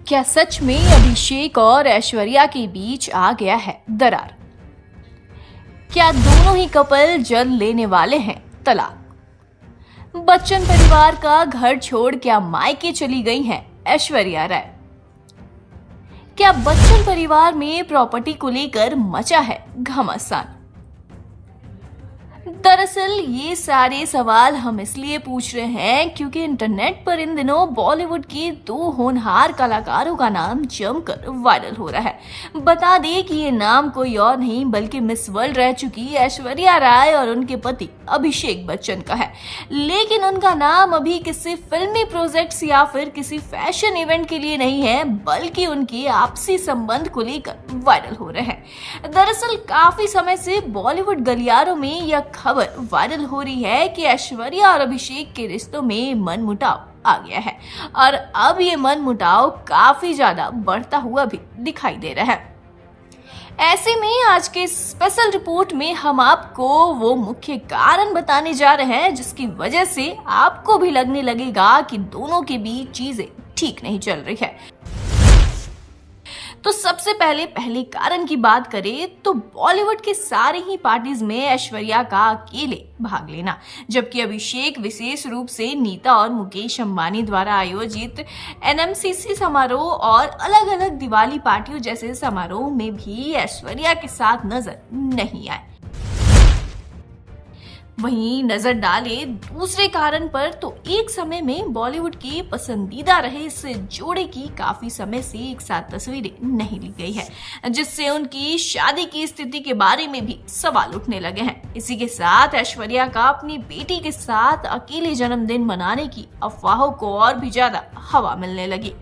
क्या सच में अभिषेक और ऐश्वर्या के बीच आ गया है दरार? क्या दोनों ही कपल जल्द लेने वाले हैं तलाक? बच्चन परिवार का घर छोड़ क्या मायके चली गई हैं ऐश्वर्या राय? क्या बच्चन परिवार में प्रॉपर्टी को लेकर मचा है घमासान? दरअसल ये सारे सवाल हम इसलिए पूछ रहे हैं क्योंकि इंटरनेट पर इन दिनों बॉलीवुड के दो होनहार कलाकारों का नाम जमकर वायरल हो रहा है। बता दें कि ये नाम कोई और नहीं बल्कि मिस वर्ल्ड रह चुकी ऐश्वर्या राय और उनके पति अभिषेक बच्चन का है। लेकिन उनका नाम अभी किसी फिल्मी प्रोजेक्ट्स या फिर किसी फैशन इवेंट के लिए नहीं है बल्कि उनके आपसी संबंध को लेकर वायरल हो रहे हैं। दरअसल काफी समय से बॉलीवुड गलियारों में यह खबर वायरल हो रही है कि ऐश्वर्या और अभिषेक के रिश्तों में मनमुटाव आ गया है और अब ये मनमुटाव काफी ज्यादा बढ़ता हुआ भी दिखाई दे रहा है। ऐसे में आज के स्पेशल रिपोर्ट में हम आपको वो मुख्य कारण बताने जा रहे हैं जिसकी वजह से आपको भी लगने लगेगा कि दोनों के बीच चीजें ठीक नहीं चल रही है। तो सबसे पहले कारण की बात करें तो बॉलीवुड के सारे ही पार्टीज में ऐश्वर्या का अकेले भाग लेना, जबकि अभिषेक विशेष रूप से नीता और मुकेश अंबानी द्वारा आयोजित एनएमसीसी समारोह और अलग अलग दिवाली पार्टियों जैसे समारोह में भी ऐश्वर्या के साथ नजर नहीं आए। वहीं नजर डाले दूसरे कारण पर तो एक समय में बॉलीवुड के पसंदीदा रहे इस जोड़े की काफी समय से एक साथ तस्वीरें नहीं ली गई है, जिससे उनकी शादी की स्थिति के बारे में भी सवाल उठने लगे हैं। इसी के साथ ऐश्वर्या का अपनी बेटी के साथ अकेले जन्मदिन मनाने की अफवाहों को और भी ज्यादा हवा मिलने लगी।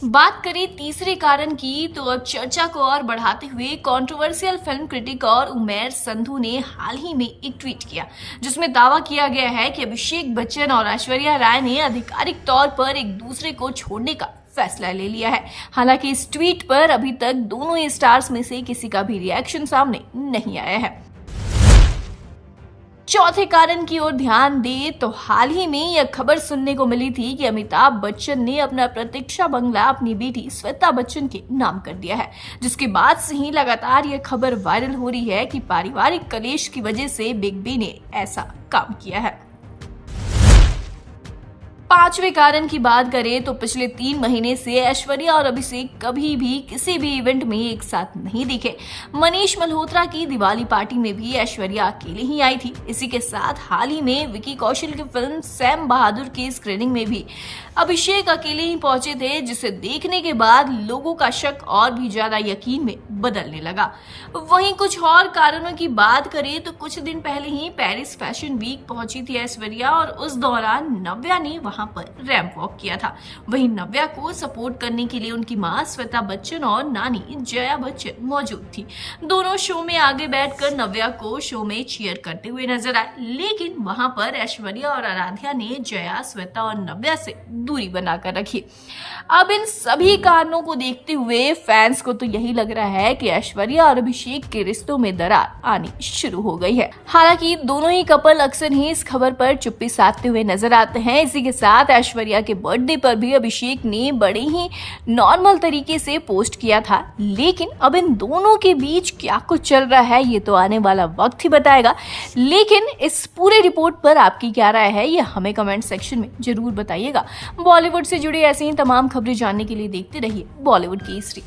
बात करें तीसरे कारण की तो अब चर्चा को और बढ़ाते हुए कंट्रोवर्शियल फिल्म क्रिटिक और उमेर संधू ने हाल ही में एक ट्वीट किया जिसमें दावा किया गया है कि अभिषेक बच्चन और ऐश्वर्या राय ने आधिकारिक तौर पर एक दूसरे को छोड़ने का फैसला ले लिया है। हालांकि इस ट्वीट पर अभी तक दोनों ही स्टार्स में से किसी का भी रिएक्शन सामने नहीं आया है। चौथे कारण की ओर ध्यान दे तो हाल ही में यह खबर सुनने को मिली थी कि अमिताभ बच्चन ने अपना प्रतीक्षा बंगला अपनी बेटी श्वेता बच्चन के नाम कर दिया है, जिसके बाद से ही लगातार यह खबर वायरल हो रही है कि पारिवारिक कलेश की वजह से बिग बी ने ऐसा काम किया है। पांचवें कारण की बात करें तो पिछले 3 महीने से ऐश्वर्या और अभिषेक कभी भी किसी भी इवेंट में एक साथ नहीं दिखे। मनीष मल्होत्रा की दिवाली पार्टी में भी ऐश्वर्या अकेले ही आई थी। इसी के साथ हाल ही में विकी कौशल की फिल्म सैम बहादुर की स्क्रीनिंग में भी अभिषेक अकेले ही पहुंचे थे, जिसे देखने के बाद लोगों का शक और भी ज्यादा यकीन में बदलने लगा। वहीं कुछ और कारणों की बात करें तो कुछ दिन पहले ही पेरिस फैशन वीक पहुंची थी ऐश्वर्या और उस दौरान नव्या ने वहां पर रैंप वॉक किया था। वहीं नव्या को सपोर्ट करने के लिए उनकी मां श्वेता बच्चन और नानी जया बच्चन मौजूद थी। दोनों शो में आगे बैठकर नव्या को शो में चीयर करते हुए नजर आए, लेकिन वहां पर ऐश्वर्या और आराध्या ने जया, श्वेता और नव्या से दूरी बनाकर रखी। अब इन सभी कारणों को देखते हुए फैंस को तो यही लग रहा है कि ऐश्वर्या और अभिषेक के रिश्तों में दरार आनी शुरू हो गई है। हालांकि दोनों ही कपल अक्सर ही इस खबर पर चुप्पी साधते हुए नजर आते हैं। इसी के साथ ऐश्वर्या के बर्थडे पर भी अभिषेक ने बड़े ही नॉर्मल तरीके से पोस्ट किया था, लेकिन अब इन दोनों के बीच क्या कुछ चल रहा है ये तो आने वाला वक्त ही बताएगा। लेकिन इस पूरे रिपोर्ट पर आपकी क्या राय है ये हमें कमेंट सेक्शन में जरूर बताइएगा। बॉलीवुड से जुड़ी ऐसी ही तमाम खबरें जानने के लिए देखते रहिए बॉलीवुड की हिस्ट्री।